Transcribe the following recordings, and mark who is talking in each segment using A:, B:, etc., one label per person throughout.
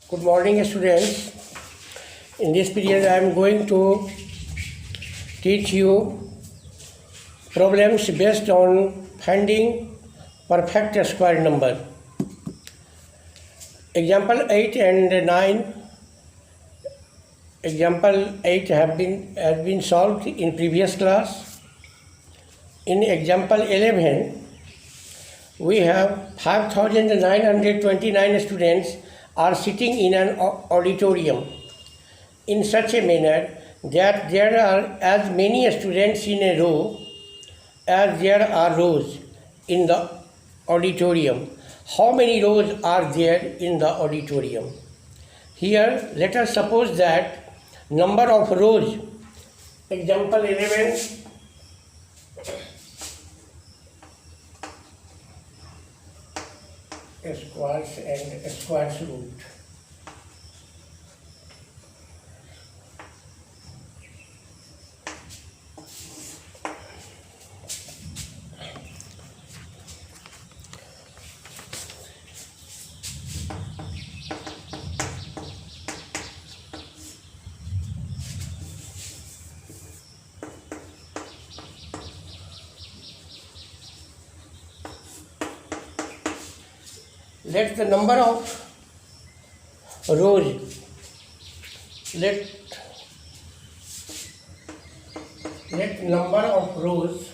A: Good morning, students. In this period, I am going to teach you problems based on finding perfect square number. Example 8 and 9. Example 8 has been solved in previous class. In example 11, we have 5,929 students are sitting in an auditorium in such a manner that there are as many students in a row as there are rows in the auditorium. How many rows are there in the auditorium? Here, let us suppose that number of rows, example 11, squares and squares root. Let the number of rows, let number of rows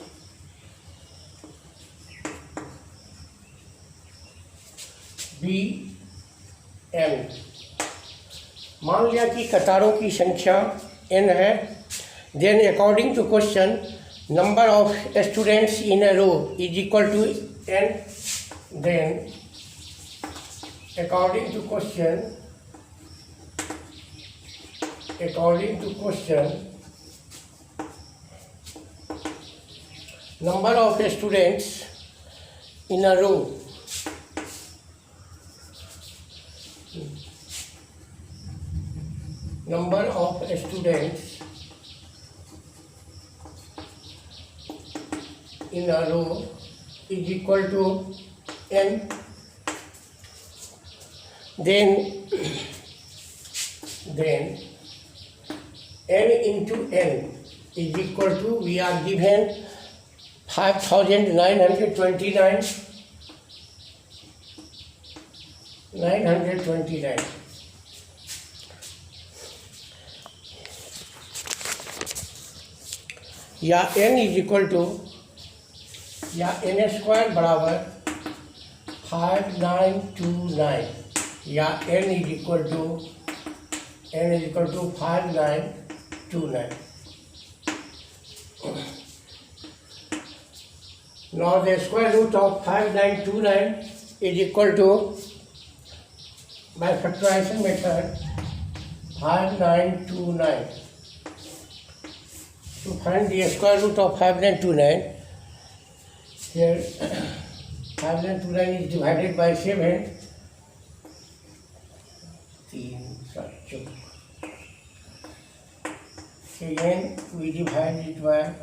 A: be n. मान लिया कि कतारों की संख्या n है. Then according to question, number of students in a row is equal to n. Then according to question, number of students in a row is equal to n. Then n into n is equal to, we are given 5,929. या n is equal to, या n square बराबर 5929, या n is equal to 5929. Now the square root of 5929 is equal to, by factorization method, 5929. To find the square root of 5929, here 5929 is divided by 7. 3 7. Again we divide it by,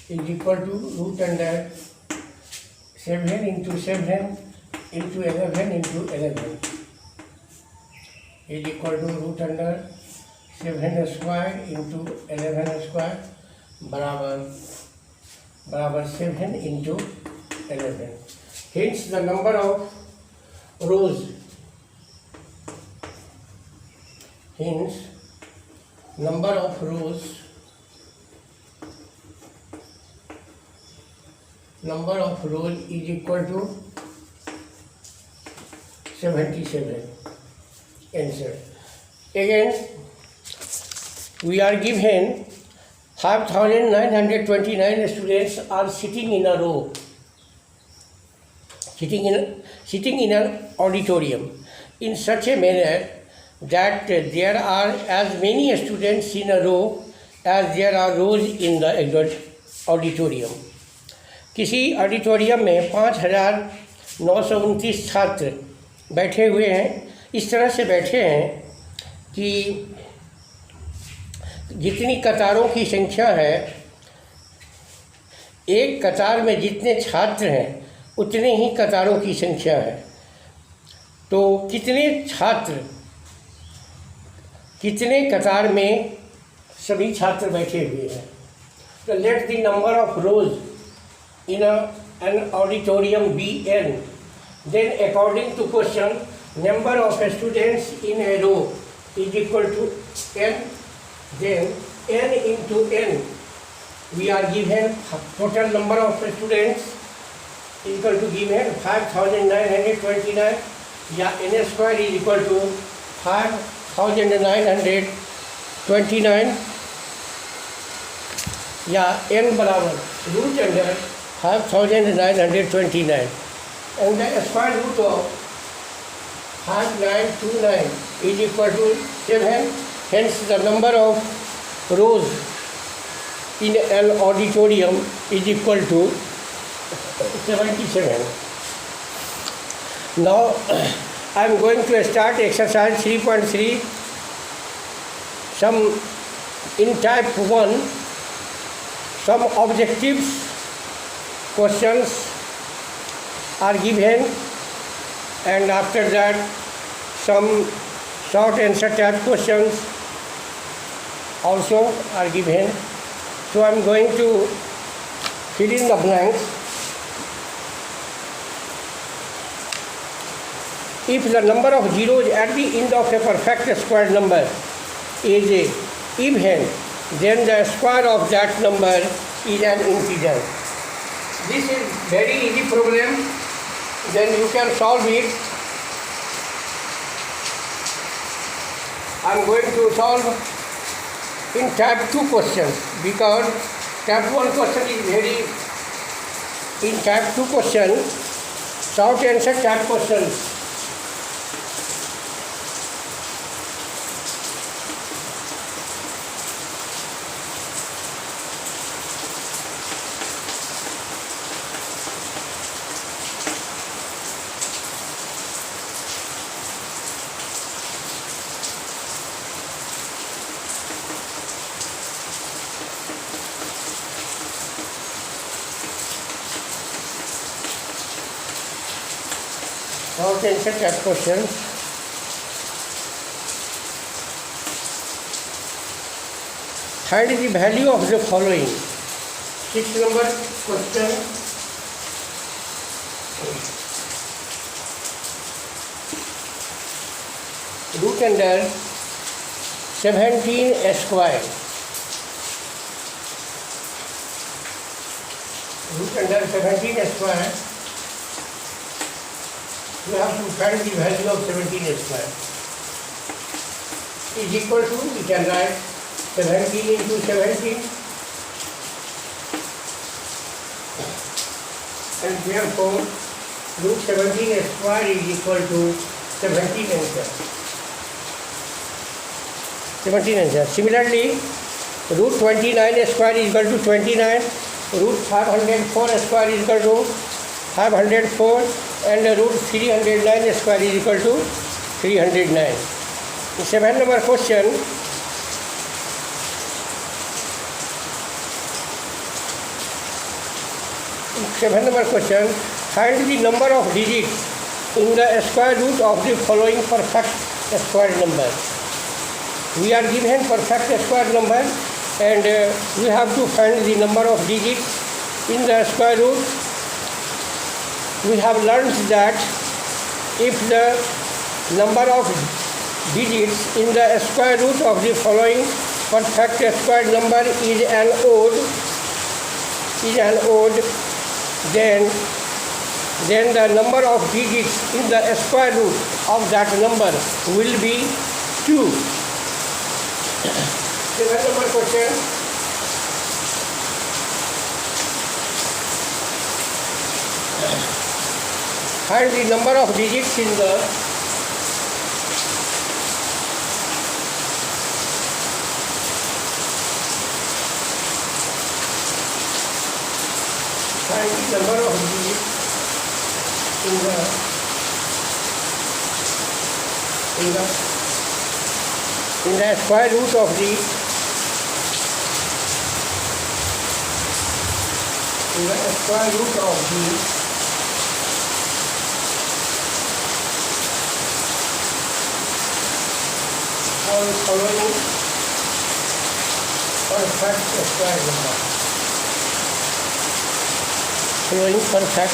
A: is equal to root under 7 into 7 into 11 into 11 is equal to root under 7 square into 11 square बराबर 7 into 11. Hence the number of rows, is equal to 77. Answer. Again, we are given 5,929 students are sitting in a row, sitting in an auditorium in such a manner that there are as many students in a row as there are rows in the auditorium. किसी auditorium में 5,929 छात्र बैठे हुए हैं. इस तरह से बैठे हैं कि जितनी कतारों की संख्या है, एक कतार में जितने छात्र हैं उतने ही कतारों की संख्या है। तो कितने छात्र कितने कतार में सभी छात्र बैठे हुए हैं। तो let the number of rows in an auditorium be n, then according to question number of students in a row is equal to n, then n into n we are given total number of students equal to given 5929 या n square is equal to 5929 या n बराबर root under 5929 and the square root of 5929 is equal to 7. Hence the number of rows in an auditorium is equal to 77. Now I am going to start exercise 3.3. Some in type 1, some objectives questions are given, and after that some short answer type questions also are given. So I am going to fill in the blanks. If the number of zeros at the end of a perfect square number is even, then the square of that number is an integer. This is very easy problem. Then you can solve it. I am going to solve in type 2 questions, because type 1 question is very, in type 2 question, short answer type questions. Short answer type questions. Find the value of the following. 6 number question. Root under 17 square. Root under 17 square. You have to find the value of 17 square. Is equal to, we can write 17 into 17, and therefore root 17 square is equal to 17 answer. 17 answer. Similarly, root 29 square is equal to 29, root 504 square is equal to 504, and root 309 square is equal to 309. 7 number question. Find the number of digits in the square root of the following perfect square number. We are given perfect square number, and we have to find the number of digits in the square root. We have learned that if the number of digits in the square root of the following perfect square number is an odd, then the number of digits in the square root of that number will be 2. Second number question. Find the number of digits in the number of digits in the square root of the square root of the following perfect square number. Following perfect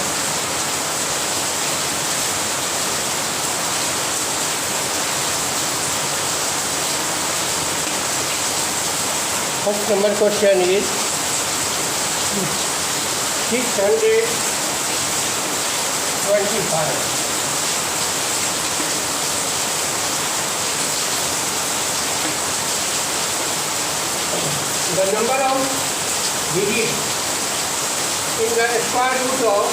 A: first number question is 625. The number of digits in the square root of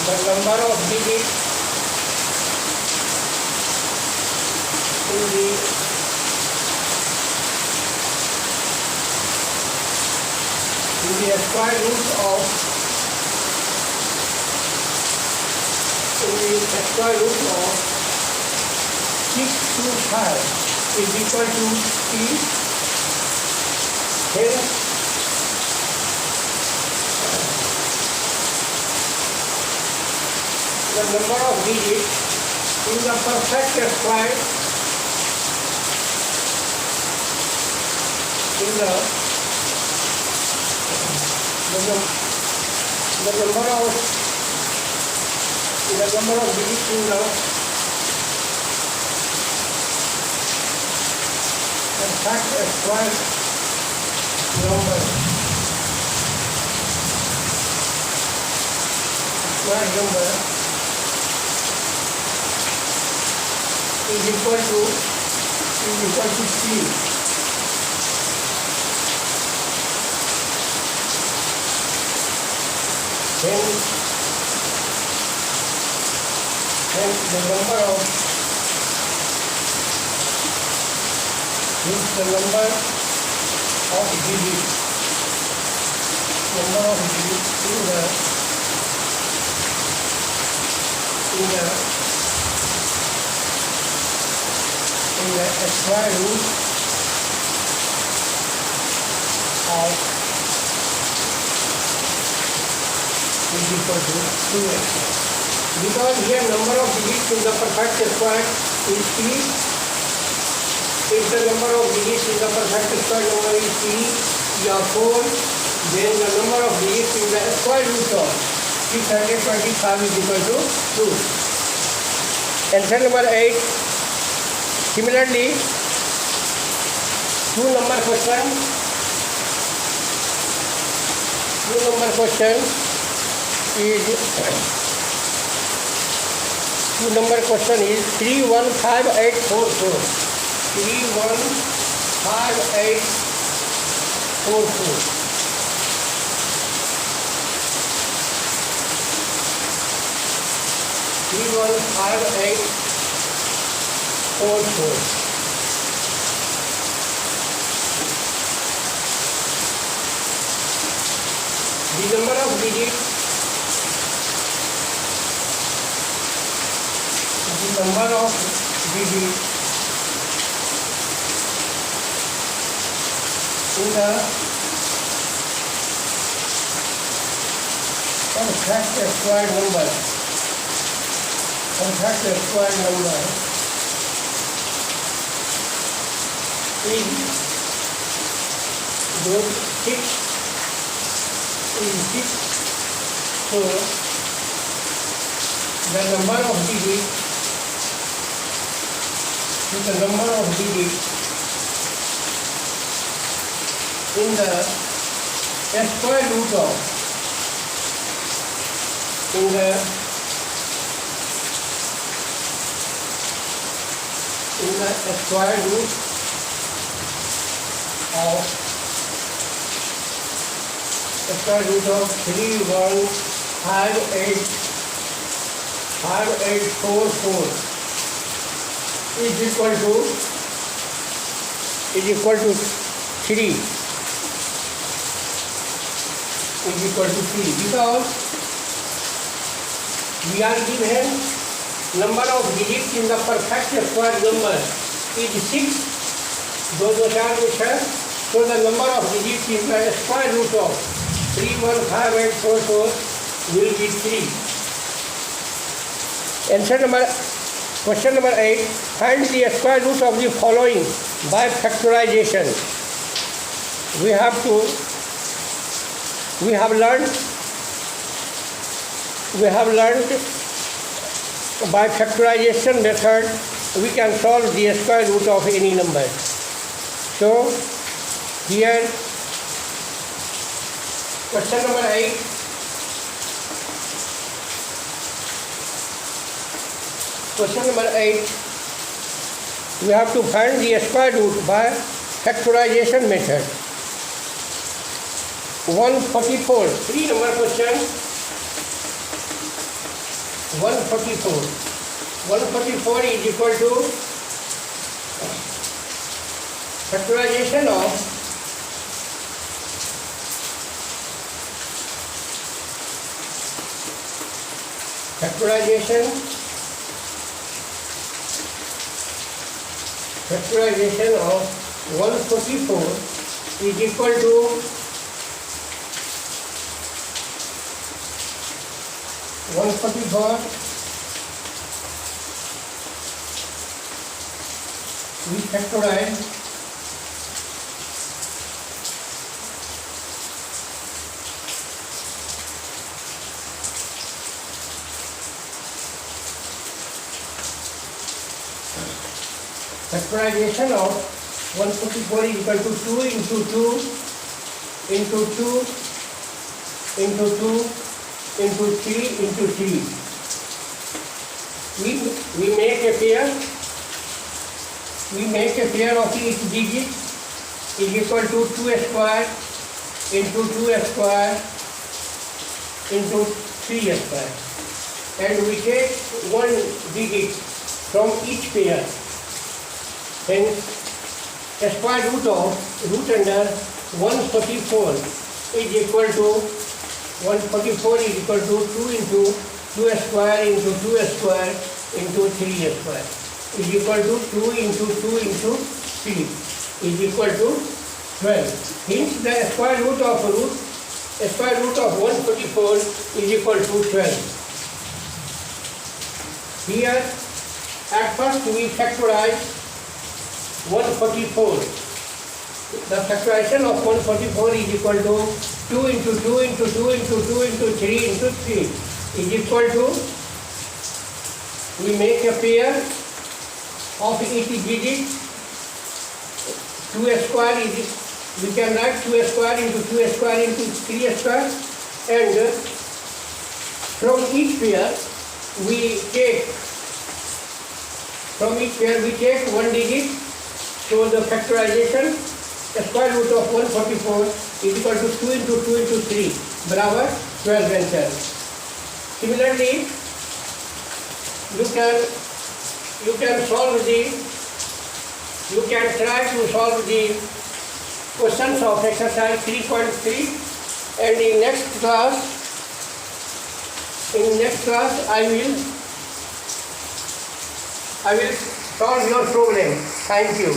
A: the number of digits in the square root of square root of 625 is equal to t. Hence, the number of digits in the perfect square in the number of digits in the perfect square number is equal to 3. Hence the number of digits in the square root of is equal to 2x. Because here number of digits in the perfect square is 3. If the number of digits in the perfect square number is 3 or 4, then the number of digits in the square root of 625 is equal to 2. Answer number 8. Similarly, 2 number question is 315844. 315844. The number of digits in the perfect square number is those 6. So the number of digits in the square root of square root of 315844 is equal to 3. Because we are given number of digits in the perfect square number is 6. Those are so the number of digits in the square root of 315844 will be 3. Question number 8. Find the square root of the following by factorization. We have learned by factorization method we can solve the square root of any number. So here question number 8. Question number 8. We have to find the square root by factorization method. 144. 3 number question. 144. 144 is equal to factorization of factorization of 144 is equal to 144 we factorize factorization of 144 is equal to 2 into 2 into 2 into 2 into 3 into 3. We make a pair. We make a pair of each digit is equal to 2 square into 2 square into 3 square, and we take one digit from each pair. Hence, square root under 144 is equal to 144 is equal to 2 into 2 square into 2 square into 3 square is equal to 2 into 2 into 3 is equal to 12. Hence, the square root of 144 is equal to 12. Here, at first we factorize 144. The factorization of 144 is equal to 2 into 2 into 2 into 2 into 3 into 3 is equal to, we make a pair of each digit. 2 square is, we can write 2 square into 2 square into 3 square, and from each pair we take one digit. So the factorization, the square root of 144 is equal to 2 into 2 into 3 बराबर 12 answer. Similarly, you can try to solve the questions of exercise 3.3, and in next class I will solve your problem. Thank you.